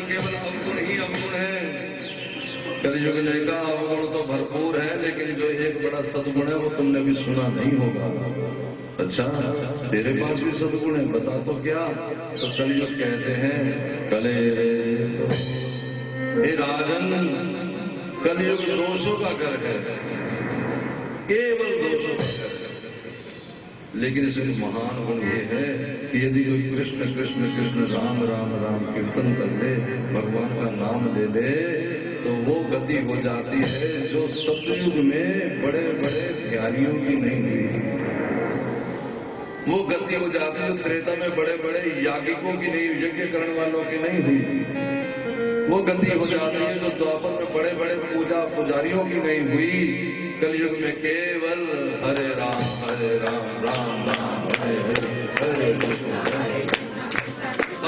केवल अवगुण ही अवगुण है। कलयुग ने कहा अवगुण तो भरपूर है, लेकिन जो एक बड़ा सद्गुण है वो तुमने भी सुना नहीं होगा। अच्छा, तेरे पास भी सद्गुण है, बता तो क्या? तो कलयुग कहते हैं कले हे राजन, कलयुग दोषों का घर है, केवल दोषों का घर है। लेकिन इसमें महान गुण ये है कि यदि कोई कृष्ण कृष्ण कृष्ण राम राम राम कीर्तन कर ले, भगवान का नाम ले ले, तो वो गति हो जाती है जो सतयुग में बड़े बड़े ज्ञानियों की नहीं हुई। वो गति हो जाती है जो त्रेता में बड़े बड़े यागिकों की नहीं हुई, यज्ञ करने वालों की नहीं हुई। वो गति हो जाती है जो द्वापर में बड़े बड़े पूजा पुजारियों की नहीं हुई। कलयुग में केवल हरे राम राम राम हरे हरे हरे कृष्ण।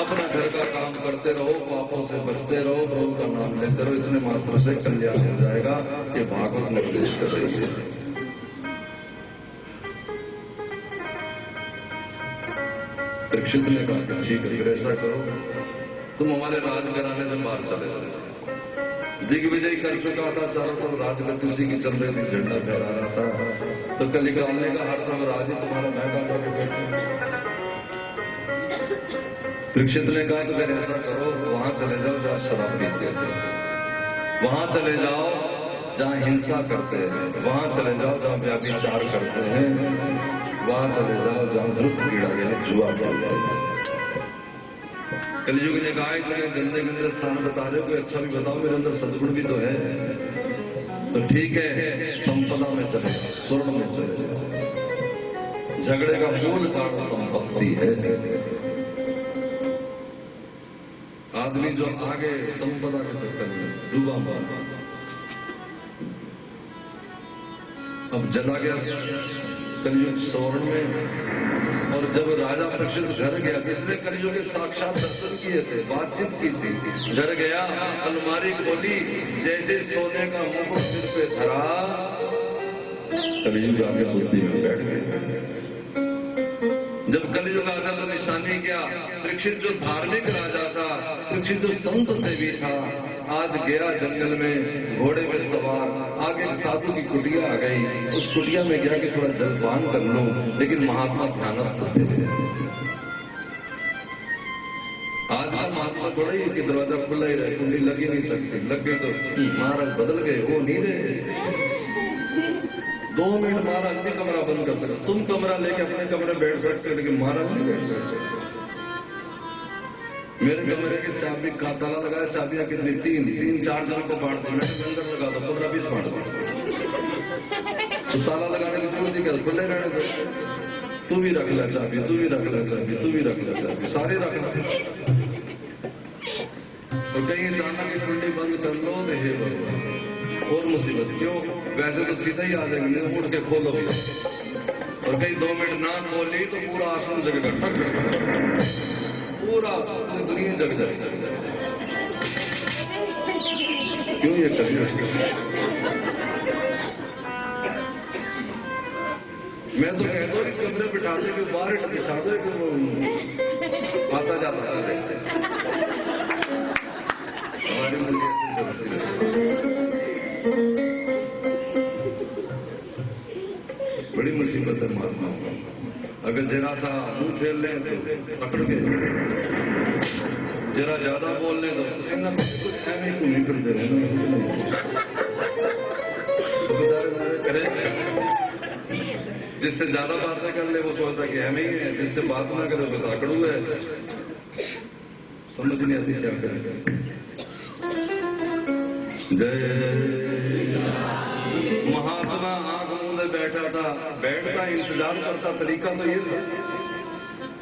अपना घर का काम करते रहो, पापों से बचते रहो, प्रभु का नाम लेते रहो, इतने मात्र से कल्याण हो जाएगा। ये भागवत निर्देश कर रही है। परीक्षित ने कहा कि ठीक है, फिर ऐसा करो, तुम हमारे राज घराने से बाहर चले जाओ। दिग्विजय कर चुका था, चारों तरफ राजगद्दी उसी की चल रही थी, झंडा फहरा रहा था। तो कल निकालने का हर तरफ राज ही तुम्हारा महंगा करके बैठे। परीक्षित ने कहा तो फिर ऐसा करो, वहां चले जाओ जहां शराब पीते हैं, वहां चले जाओ जहां हिंसा करते हैं, वहां चले जाओ जहां व्याभिचार करते हैं, वहां चले जाओ जहां धृत क्रीड़ा यानी जुआ खेल रहे हैं। कलयुग ने कहा इतने गंदे गंदे स्थान बता रहे हो, कोई अच्छा भी बताओ, मेरे अंदर सद्गुण भी तो है। तो ठीक है, संपदा में चले, स्वर्ण में चले। झगड़े का मूल कारण संपत्ति है। आदमी जो आगे संपदा के चक्कर में डूबा हुआ, अब चला गया कलयुग स्वर्ण में। और जब राजा परीक्षित घर गया, जिसने कलयुग के साक्षात दर्शन किए थे, बातचीत की थी, घर गया, अलमारी खोली, जैसे सोने का मुकुट सिर पे धरा, कलयुग आगे बुद्धि में बैठ गया। जब कलयुग आता तो निशानी क्या? परीक्षित जो धार्मिक राजा था, परीक्षित जो संत सेवी था, आज गया जंगल में घोड़े पे सवार, आगे एक साधु की कुटिया आ गई, उस कुटिया में गया कि थोड़ा जलपान कर लूं, लेकिन महात्मा ध्यानस्थ थे। आज का महात्मा थोड़ा ही कि दरवाजा खुला ही रहे, कुंडी लगी नहीं सकती, लग गई तो महाराज बदल गए, वो नहीं रहे। 2 मिनट महाराज नहीं कमरा बंद कर सकते, तुम कमरा लेके अपने कमरे बैठ सकते हो, लेकिन महाराज नहीं बैठ सकते। मेरे कमरे की चाबी का ताला लगाया, चाबियां कितनी? 3-4 जनों को बांट दी, मैंने अंदर लगा दो, 15-20 बांट दो। तो ताला लगाने की जरूरत नहीं, क्या खुले रहने दो। तू भी रख ले चाबी, तू भी रख ले चाबी, तू भी रख ले चाबी, सारे रख ले। और कहीं अचानक की कुंडी बंद कर लो, हे भगवान, और मुसीबत। क्यों? वैसे तो सीधा ही आ जाएंगे, उठ के खोलो भी। और कहीं 2 मिनट ना खोली तो पूरा आश्रम जगह पूरा पूरी दुनिया जग जाएगी। क्यों ये कलयुग? मैं तो कहता हूँ कि कमरे बिठा दे, कि बाहर बिछा दो, कि वो आता जाता है। हमारी दुनिया से चलती है, बड़ी मुसीबत है महात्मा। अगर जरा सा मुंह फेर लें तो पकड़ गए, जरा ज्यादा बोल लें तो कुछ ऐसे क्यों नहीं करते रहे, जिससे ज्यादा बातें कर ले वो सोचता कि ऐसे ही है, जिससे बात ना करे तो आकड़ू है। समझ नहीं आती क्या करें। जय महात्मा आंख मूंदे बैठा था, बैठता इंतजार करता, तरीका तो ये था,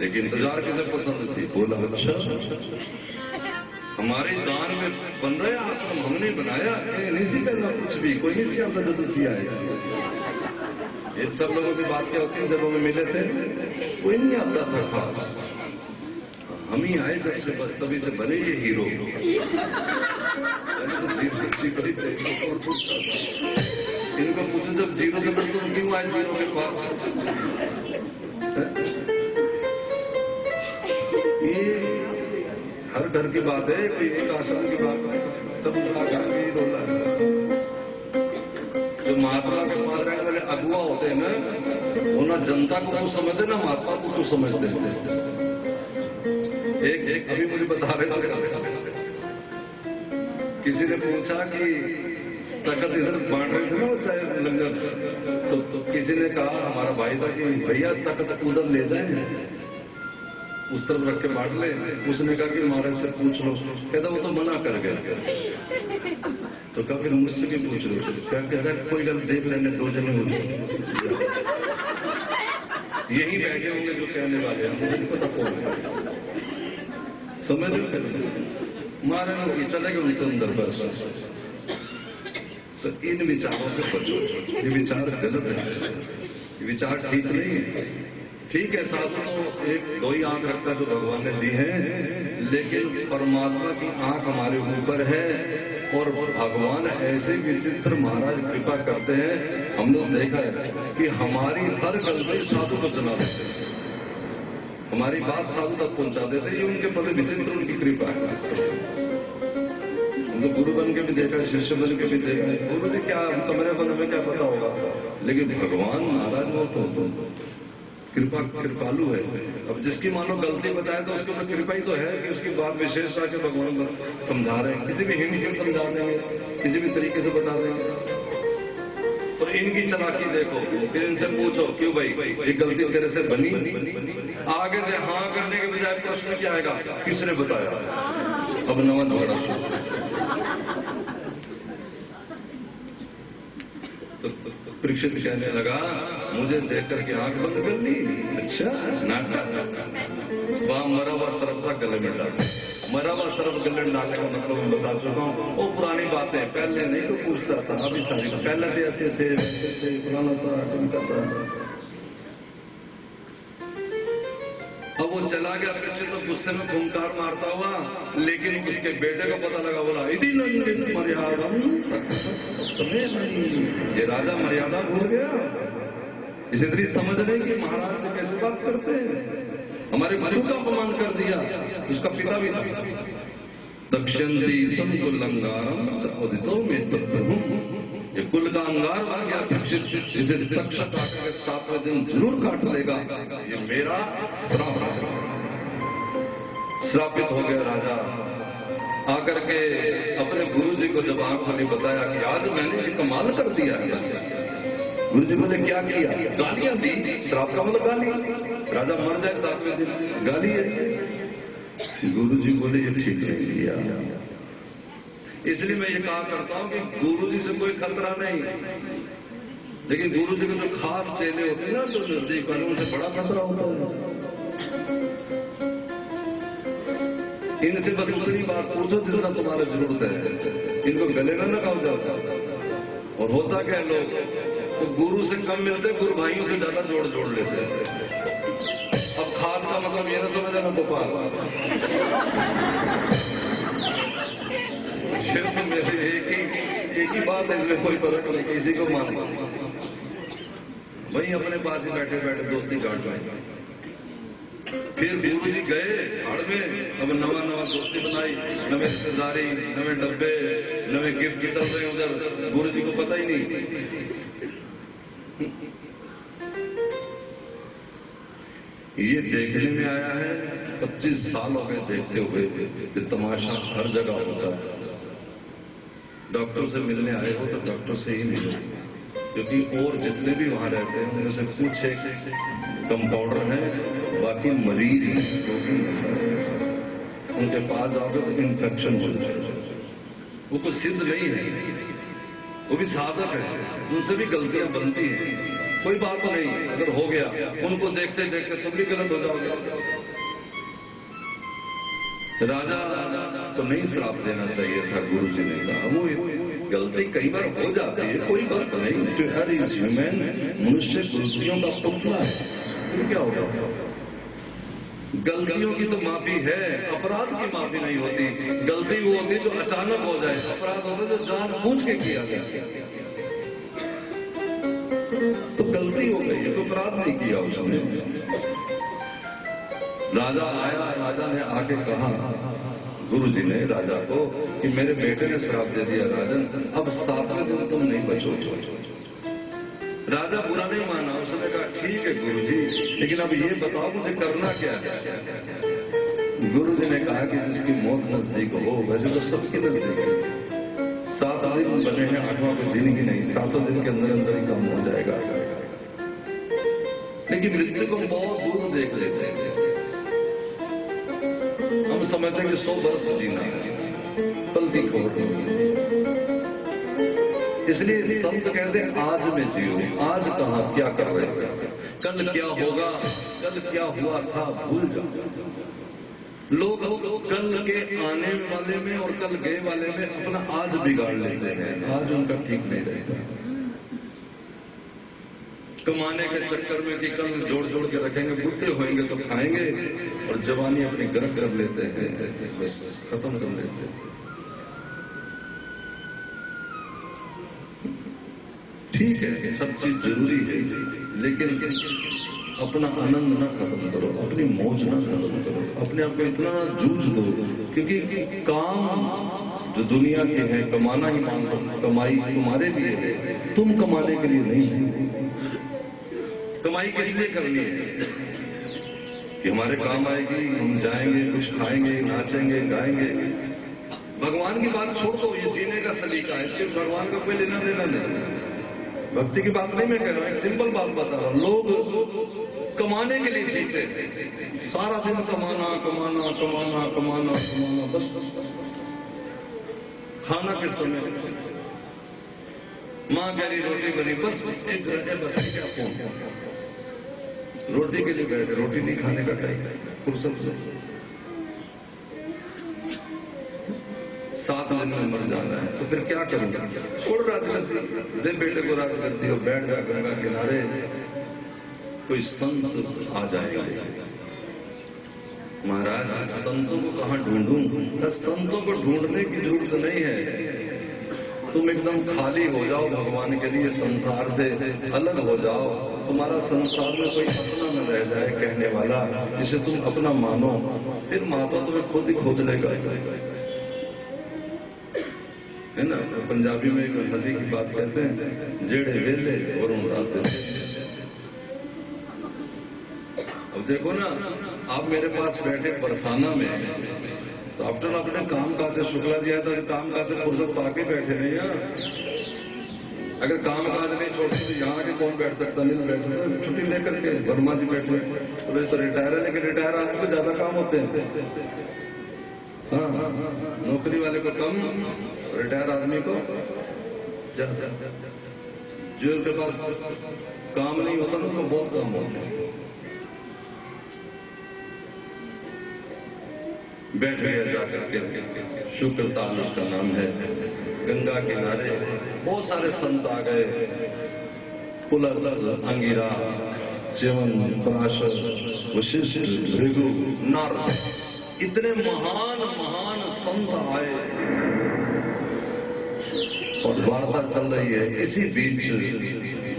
लेकिन इंतजार किसे पसंद थी? बोला अच्छा हमारे दान में बन रहे आश्रम, हमने बनाया, नहीं सी करना कुछ भी, कोई नहीं सी आता जब सी आए। ये सब लोगों की बात क्या होती है, जब हमें मिले थे कोई नहीं आता था खास, हम ही आए जब से, बस तभी से बने ये हीरो। इनको पूछो जब जीरो के बस तुम क्यों आए जीरो के पास? ये हर घर की बात है, कोई एक आश्रम की बात है, सब घर में ही रोला है। जो महात्मा के पास रहने वाले अगुआ होते हैं ना, वो ना जनता को कुछ समझते ना महात्मा को कुछ समझते हैं। एक अभी मुझे बता रहे थे, किसी ने पूछा कि तखत इधर बांट रहे थे ना, चाहे लंगर, तो किसी ने कहा, हमारा भाई था, कि भैया तखत उधर ले जाए, उस तरफ रख के बांट ले। उसने कहा कि महाराज से पूछ लो। कहता वो तो मना कर गया। तो कहा फिर मुझसे भी पूछ लो। क्या कहता कोई गल देख लेने, दो जने हो जाए, यही बैठे होंगे जो कहने वाले हैं, मुझे नहीं पता कौन है, समझ लो। महाराज चले गए उनके अंदर बस। तो इन विचारों से बचो, ये विचार गलत है, ये विचार ठीक नहीं है। ठीक है, साधु तो एक दो ही आंख रखता जो भगवान ने दी है, लेकिन परमात्मा की आंख हमारे ऊपर है। और भगवान ऐसे विचित्र महाराज कृपा करते हैं, हम लोग देखा है कि हमारी हर गलती साधु को सुना देते हैं, हमारी बात साधु तक पहुंचा देते हैं। ये उनके बड़े विचित्र उनकी कृपा है। तो गुरु बन के भी देखा, शिष्य बन के भी देखा, गुरु जी क्या कमरे बन में क्या पता होगा, लेकिन भगवान महाराज वो तो कृपा कृपालु है। अब जिसकी मानो गलती बताए तो उसके ऊपर कृपा ही तो है कि उसकी बात विशेष आके भगवान समझा रहे हैं। किसी भी हिंट से समझा देंगे, किसी भी तरीके से बता देंगे। और इनकी चालाकी देखो, फिर इनसे पूछो क्यों भाई ये गलती तेरे से बनी? आगे से हाँ करने के बजाय प्रश्न क्या आएगा, किसने बताया? अब नवा झगड़ा शुरू। परीक्षित कहने लगा, मुझे देख करके आंख बंद कर ली? अच्छा, नाटक। वहां मरा हुआ सर्फ था, गले में डाल, मरा हुआ सर्फ गले में डालने का मतलब मैं बता चुका हूँ। वो पुरानी बातें, पहले नहीं तो पूछता था, अभी सारी पहले थे ऐसे थे, पुराना था, ढंका था। अब वो चला गया, परीक्षित तो गुस्से में फुंकार मारता हुआ, लेकिन उसके बेटे को पता लगा, बोला इदी नंदित मर्यादा, ये राजा मर्यादा भूल गया, इसे इतनी समझ नहीं कि महाराज से कैसे बात करते हैं, हमारे गुरु का अपमान कर दिया। उसका पिता भी था। दक्षिणी संकुलंगारम उदितो में तत्वहूं, ये कुल का अंगार बन गया परीक्षित, इसे तक्षक आकर 7वें दिन जरूर काट लेगा, ये मेरा श्रापित हो गया। राजा आकर के अपने गुरु जी को जब आंख खोली बताया कि आज मैंने ये कमाल कर दिया है। गुरु जी बोले क्या किया? गालियां दी। श्राप का मतलब गाली। राजा मर जाए 7वें दिन, गाली है। गुरु जी बोले ये ठीक नहीं किया। इसलिए मैं ये कहा करता हूं कि गुरु जी से कोई खतरा नहीं, लेकिन गुरु जी के जो खास चेले होते हैं ना, जो नजदीक वाले, उनसे बड़ा खतरा होता है। इनसे बस उतनी बात पूछो जितना तुम्हारा जरूरत है, इनको गले ना लगाओ जाता। और होता क्या, लोग तो गुरु से कम मिलते, गुरु भाइयों से ज्यादा जोड़ लेते हैं। अब खास का मतलब ये ना समझ ना गोपाल, सिर्फ मेरी एक ही बात है, इसमें कोई फर्क नहीं, किसी को मान वही अपने पास ही बैठे बैठे दोस्ती काट पाए। फिर गुरु जी गए हाड़ में, अब नवा दोस्ती बनाई, नवे रिश्तेदारी, नवे डब्बे, नवे गिफ्ट चल रहे हैं उधर, गुरु जी को पता ही नहीं। ये देखने में आया है, 25 साल हो गए देखते हुए, ये तमाशा हर जगह होता है। डॉक्टर से मिलने आए हो तो डॉक्टर से ही मिलो, क्योंकि और जितने भी वहां रहते हैं उनमें से कुछ एक कंपाउंडर है, बाकी मरीज उनके पास जाओगे तो इन्फेक्शन हो जाए। वो कुछ सिद्ध नहीं है, वो भी साधक है, उनसे भी गलतियां बनती हैं। कोई बात नहीं, अगर हो गया उनको देखते देखते तुम भी गलत हो जाओगे। राजा को नहीं श्राप देना चाहिए था, गुरु जी ने कहा। वो गलती कई बार हो जाती है, कोई बात नहीं, टू हर इज ह्यूमन, मनुष्य गलतियों का पुतला है, क्या होगा? गलतियों की तो माफी है, अपराध की माफी नहीं होती। गलती वो होती जो अचानक हो जाए, अपराध होता जो जानबूझ के किया गया। तो गलती हो गई, तो अपराध नहीं किया उसने। राजा आया, राजा ने आके कहा, गुरु जी ने राजा को कि मेरे बेटे ने श्राप दे दिया राजन, अब 7वें दिन तुम नहीं बचोगे। राजा बुरा नहीं माना, उसने कहा ठीक है गुरु जी, लेकिन अब ये बताओ मुझे करना क्या है। गुरु जी ने कहा कि जिसकी मौत नजदीक हो, वैसे तो सबके नजदीक है, 7 दिन बने हैं, 8वां कोई दिन ही नहीं, 7 दिन के अंदर अंदर ही काम हो जाएगा। लेकिन मृत्यु को बहुत दूर देख लेते हैं, हम समझते हैं कि 100 वर्ष जीना है, पलती खबर नहीं। इसलिए संत कहते हैं आज में जियो, आज कहां क्या कर रहे हो, कल क्या होगा, कल क्या हुआ था भूल जाओ। लोग कल के आने वाले में और कल गए वाले में अपना आज बिगाड़ लेते हैं, आज उनका ठीक नहीं रहेगा। कमाने के चक्कर में कि कल जोड़ जोड़ के रखेंगे, बुढ़े होंगे तो खाएंगे, और जवानी अपनी गर्क कर लेते हैं, बस खत्म कर लेते हैं। ठीक है, सब चीज जरूरी है, लेकिन अपना आनंद ना खत्म करो, अपनी मौज ना खत्म करो, अपने आप को इतना ना जूझ दो, क्योंकि काम जो दुनिया के है कमाना ही मान लो, कमाई तुम्हारे लिए है, तुम कमाने के लिए नहीं है। कमाई किस लिए करनी है कि हमारे काम आएगी, हम जाएंगे, कुछ खाएंगे, नाचेंगे, गाएंगे। भगवान की बात छोड़ दो, ये जीने का सलीका है, इसके भगवान का कोई लेना देना नहीं। भक्ति की बात नहीं मैं कह रहा हूं, एक सिंपल बात बता रहा हूं। लोग कमाने के लिए जीते, सारा दिन कमाना कमाना कमाना कमाना कमाना, बस खाना किस समय, माँ कह रही रोटी बनी, बस एक रहे, बस क्या फोन, रोटी के लिए बैठे, रोटी नहीं खाने का टाइम, फुर्सत से 7 दिन में मर जाना है, तो फिर क्या करूंगा, छोड़ राजगद्दी, दे बेटे को राजगद्दी और बैठ जा गंगा किनारे, कोई संत आ जाएगा। महाराज संतों को कहां ढूंढूं, संतों को ढूंढने की जरूरत नहीं है, तुम एकदम खाली हो जाओ भगवान के लिए, संसार से अलग हो जाओ, तुम्हारा संसार में कोई अपना न रह जाए कहने वाला, जिसे तुम अपना मानो, फिर महात्मा तुम्हें खुद ही खोज लेगा, है ना। पंजाबी में एक हंसी की बात कहते हैं, जेड़े वेले और रास्ते। अब देखो ना, आप मेरे पास बैठे बरसाना में, तो आफ्टर अपने काम काज से, शुक्ला जी आया था, काम काज से फुर्सत पाके बैठे नहीं यार। अगर काम काज नहीं छोड़ते तो यहाँ के कौन बैठ सकता, नहीं बैठ सकता, छुट्टी लेकर के वर्मा जी बैठे, तो रिटायर है, लेकिन रिटायर आदमी को ज्यादा काम होते हैं। हाँ, नौकरी वाले को कम, रिटायर आदमी को ज्यादा। जो उनके पास काम नहीं होता ना, उनको बहुत काम होते हैं। बैठ गया जाकर के, शुक्रताल उसका नाम है, गंगा किनारे बहुत सारे संत आ गए, पुलस, अंगिरा, च्यवन, पराशर, वशिष्ठ, भृगु, नारद, इतने महान महान संत आए और वार्ता चल रही है। इसी बीच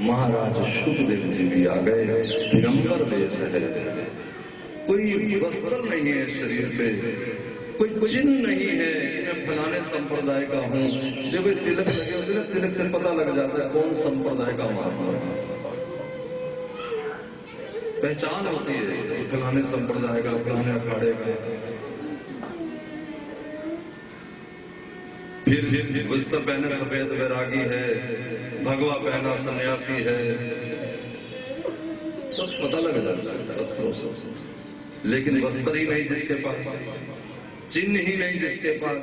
महाराज शुकदेव जी भी आ गए, दिगंबर वेश है, कोई वस्त्र नहीं है शरीर पे, कोई चिन्ह नहीं है मैं फलाने संप्रदाय का हूँ। जब तिलक लगे होते ना, तिलक से पता लग जाता है कौन संप्रदाय का महात्मा, पहचान होती है फलाने संप्रदाय का, फलाने अखाड़े का। फिर वस्त्र पहने सफेद वैरागी है, भगवा पहना सन्यासी है, सब पता लग जाता है वस्त्रों से। लेकिन वस्त्र ही नहीं जिसके पास, चिन्ह ही नहीं जिसके पास,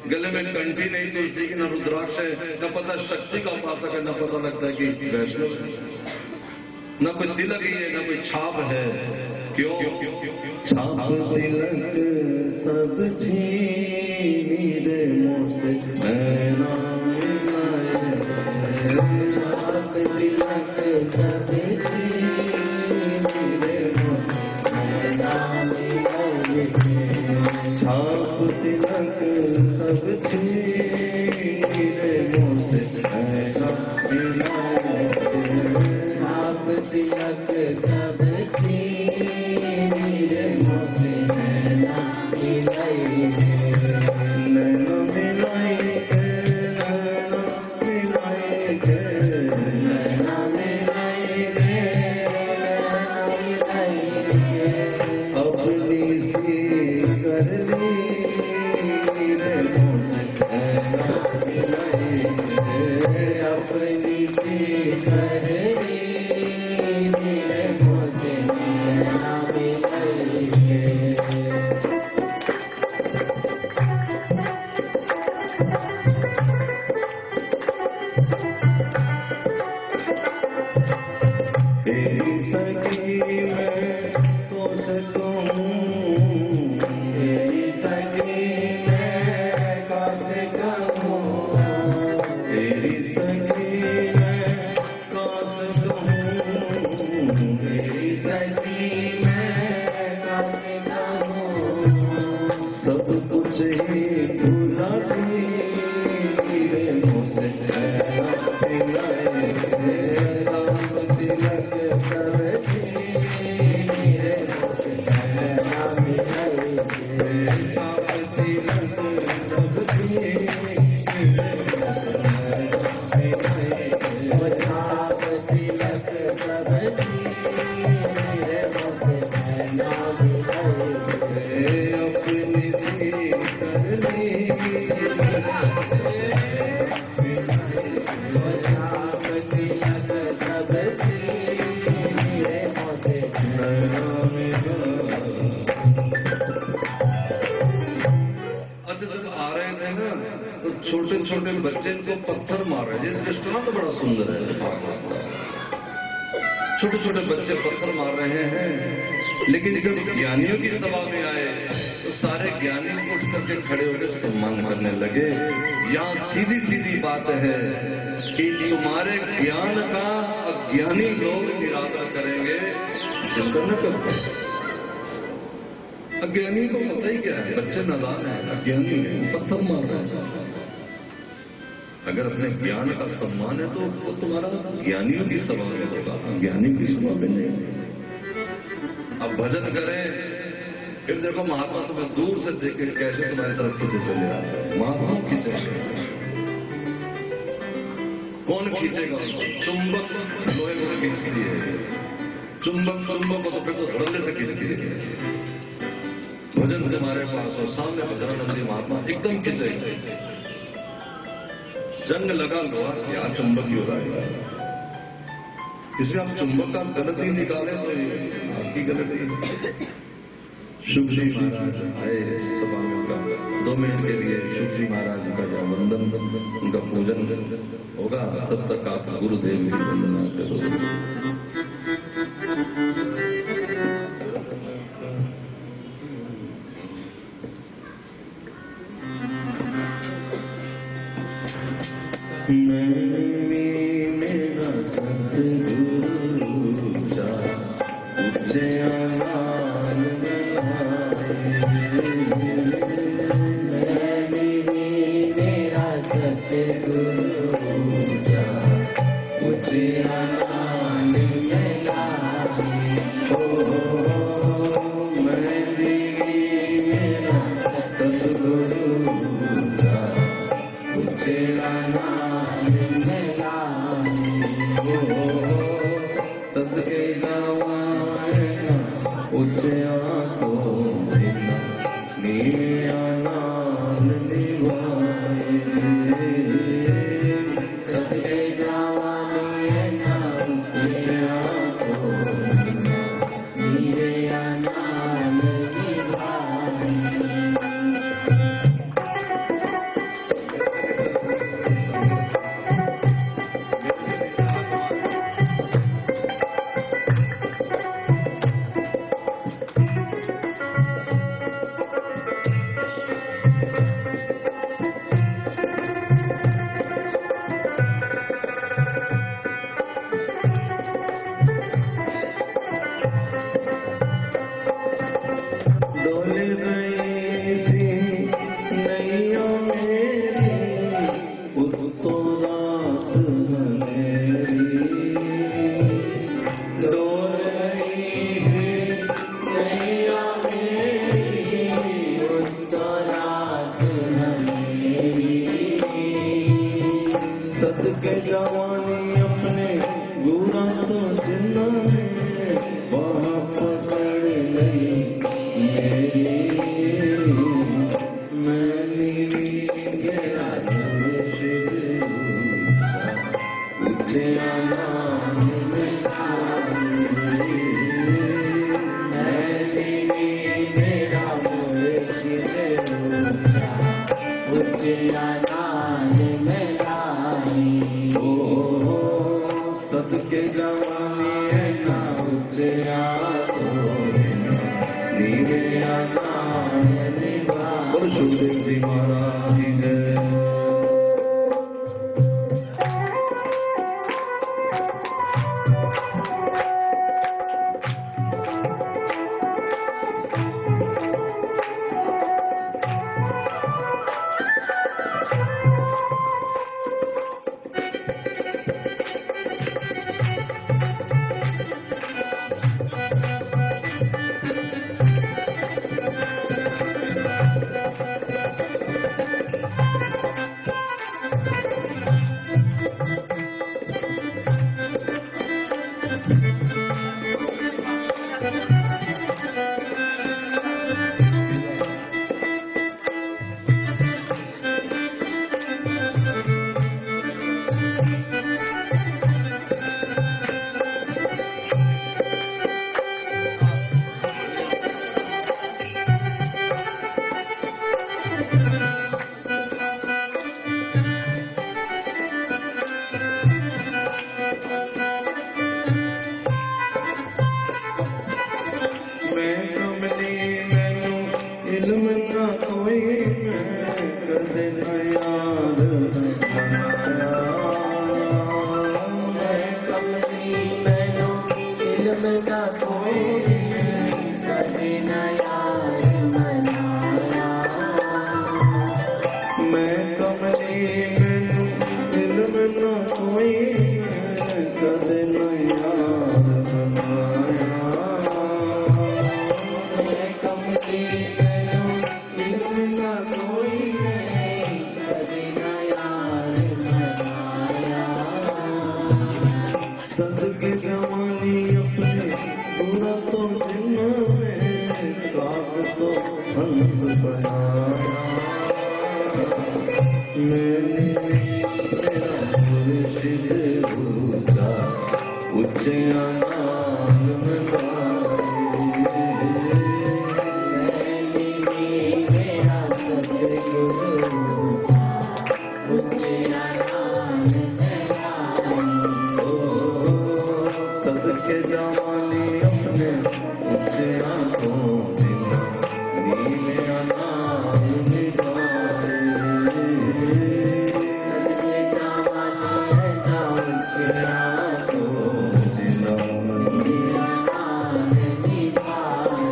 गले में कंठी नहीं तुलसी की, न रुद्राक्ष है, न पता शक्ति का उपासक है, न पता लगता है कि वैष्णव है, न कोई तिलक ही है, न कोई छाप है। क्यों? छाप तिलक सब छीनी रे मुझसे नैना मिलाए, छाप तिलक सब छीनी रे मुझसे नैना मिलाए, छाप तिलक सब छीनी रे मुझसे नैना मिलाए, छाप तिलक सब छीनी रे मुझसे नैना मिलाए, छोटे छोटे बच्चे को पत्थर मार रहे हैं। दृष्टांत बड़ा सुंदर है। छोटे छोटे बच्चे पत्थर मार रहे हैं, लेकिन जब ज्ञानियों की सभा में आए तो सारे ज्ञानी उठ करके खड़े होकर सम्मान करने लगे। यहाँ सीधी सीधी बात है कि तुम्हारे ज्ञान का अज्ञानी लोग निरादर करेंगे। चिंता न करो, अज्ञानी को पता ही क्या है, बच्चे नादान है, अज्ञानी है, पत्थर मार रहे हैं। अगर अपने ज्ञान का सम्मान है तो वो तुम्हारा ज्ञानियों की सभा में होगा, ज्ञानियों की सभा में नहीं। अब भजन करें, फिर देखो महात्मा तुम्हें दूर से देख के कैसे तुम्हारी तरफ खींचे चले आते हैं। महात्मा खींचे, कौन खींचेगा उनको? चुंबक लोहे को खींचती है, चुंबक को तो फिर तो धड़ल्ले से खींचती है। भजन तुम्हारे पास हो, सामने भजनानंदी महात्मा एकदम खींचेगा। जंग लगा लोहा, क्या चुंबक ही हो रहा है। इसमें आप चुंबक का गलत ही निकाले तो आपकी गलती है। शुभ जी महाराज आए सभा में, 2 मिनट के लिए शुभ जी महाराज का जो वंदन, उनका पूजन होगा, तब तक आप गुरुदेव की वंदना करो। मेरा सतगुरु जा तुझे आमान मेरा सतगुरु जा तुझे आमान मेरा सतगुरु जा तुझे सदके गवाना उच्चया तो नीवे आनंद निभाए। सदके गवाना उच्चया तो नीवे आनंद निभाए। सदके जवानी अपने गुरा तो जिन्ना में वहाँ पकड़ लई मेरी मेरा तुझे आमान मेरा तुझे आमान मेरा सदके जवानी है ना उच्चया तो नीवे आनंद निभाए। और सुखदेव जी महाराज की जय। यार बनाया मैं कमली मैनू इल्म ना कोई कदे न यार बनाया मैं कमली मैनू इल्म ना कोई कदे न यार बनाया मैं कमली मैनू इल्म ना कोई कदे न यार बनाया सदके जवानी अपने पूरा तो जिन्ना में काट तो हंस बनाया मैंने मेरा मुर्शिद ऊंचा ऊंचे नाम बनाए मेरा सतगुरु ऊंचा नाम सदके जवानी अपने ऊंचे आंखों जिन्ना नीले नाम निभाए सदके जवानी ना ऊंचा तो जिन्ना मेरा नाम निभाए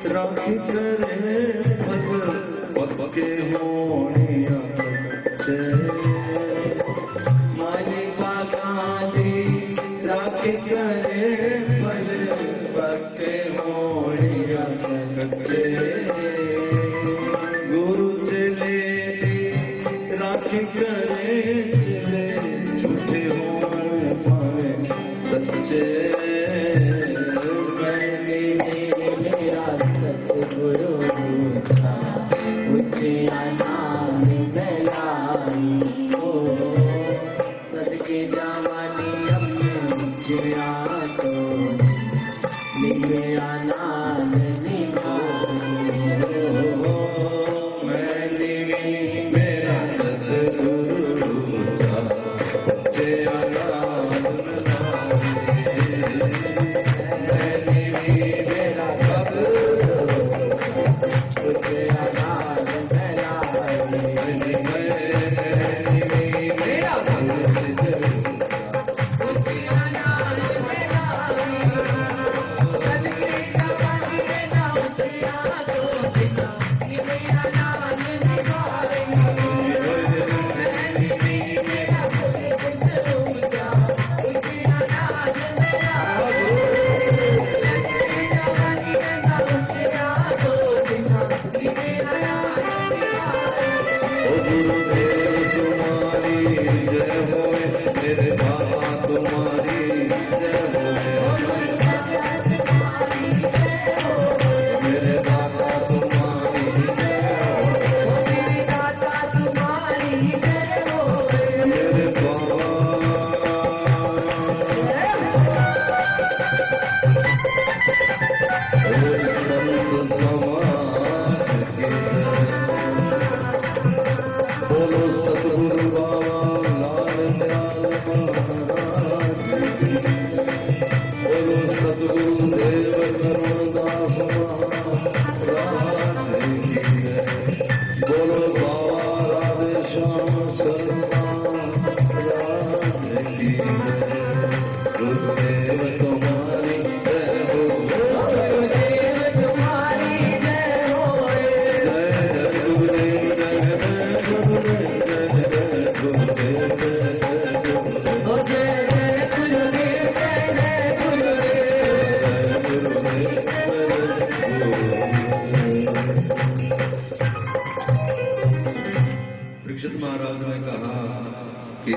राखी करे पग पक्के होनिया कच्चे मालिका गांधी राखी करे पग पक्के होनिया कच्चे गुरु चले राखी करे चले झूठे होने पावे सच्चे मेरा सतगुरु ऊंचा नाम बेलाई हो सदके जवानी अपने ऊंचा तो मेरा नाम निभाओ मैंने मेरा सतगुरु जया नाम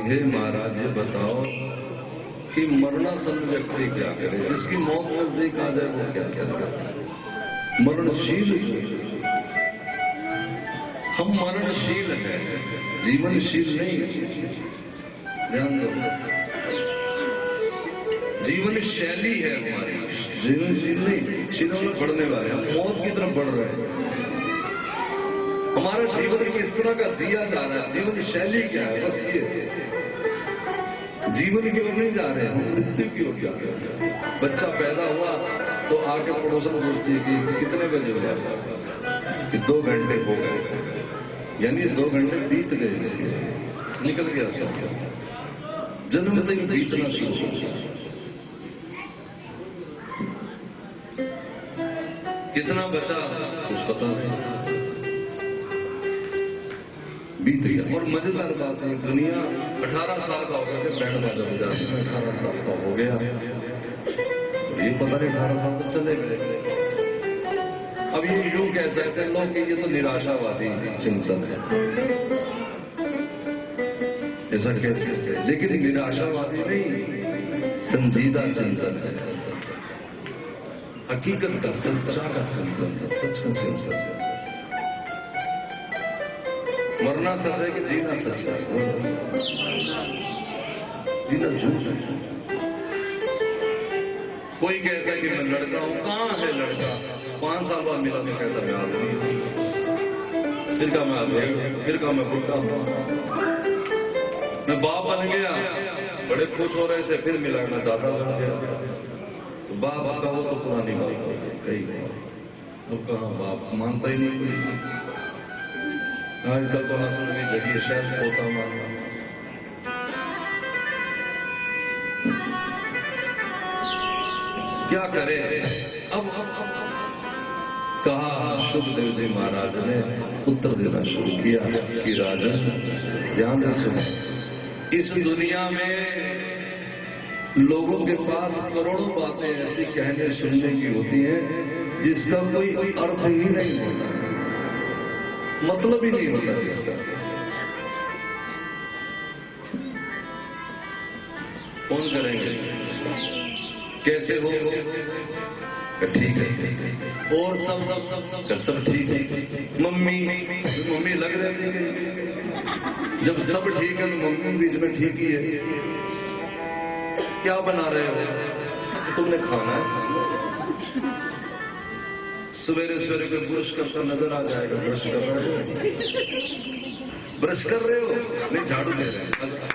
हे महाराज ये बताओ कि मरणासन व्यक्ति क्या करे, जिसकी मौत नजदीक आ जाए वो क्या करे? मरणशील हम मरणशील हैं, जीवनशील नहीं। ध्यान दो, जीवन शैली है हमारी, जीवनशील नहीं। शील में बढ़ने वाले, हम मौत की तरफ बढ़ रहे हैं। हमारा जीवन किस तरह का जिया जा रहा है, जीवन शैली क्या है, बस ये। जीवन की ओर नहीं जा रहे, हम मृत्यु की ओर जा रहे हैं। बच्चा पैदा हुआ तो आके पड़ोसन पूछती है कि कितने बजे हुआ, कि 2 घंटे हो गए, यानी 2 घंटे बीत गए, इसके निकल गया सब। जन्मते ही बीतना शुरू हो गया। कितना बचा कुछ पता नहीं, बीत गया। और मजेदार बात है, दुनिया 18 साल का हो गया, बैंड बाजा बजाते हैं, 18 साल का हो गया, और ये पता नहीं 18 साल तक चले गए। अब ये यूं कह सकते हैं लोग कि ये तो निराशावादी चिंतन है, ऐसा कह सकते हैं, लेकिन निराशावादी नहीं, संजीदा चिंतन है, हकीकत का, सच्चा का चिंतन है, सच का चिंतन है। मरना सच है कि जीना सच है? जीना झूठ है। कोई कहता है कि मैं लड़का हूं, कहां है लड़का? 5 साल बाद मिला तो कहता मैं आदमी हूं, फिर कहा मैं आदमी, फिर कहा मैं बुढ़ा हूं, मैं बाप बन गया, बड़े खुश हो रहे थे, फिर मिला मैं दादा बन गया। तो बाप का वो तो पुरानी बात हो गई, कई बार अब कहां बाप मानता ही नहीं कोई। आजकल तो हंसने की जगह शायद पोता मारना। क्या करे अब कहा सुखदेव जी महाराज ने उत्तर देना शुरू किया कि राजन ध्यान से सुनो, इस दुनिया में लोगों के पास करोड़ों बातें ऐसी कहने सुनने की होती हैं जिसका कोई अर्थ ही नहीं होता, मतलब ही नहीं होता जिसका। फोन करेंगे, कैसे हो? ठीक है। और सब ठीक है। मम्मी लग रही है, जब सब ठीक है तो मम्मी बीच में ठीक ही है। क्या बना रहे हो? तुमने खाना है? सवेरे सवेरे कोई ब्रश करता नजर आ जाएगा, ब्रश कर रहे हो? ब्रश कर रहे हो? नहीं, झाड़ू दे रहे हैं।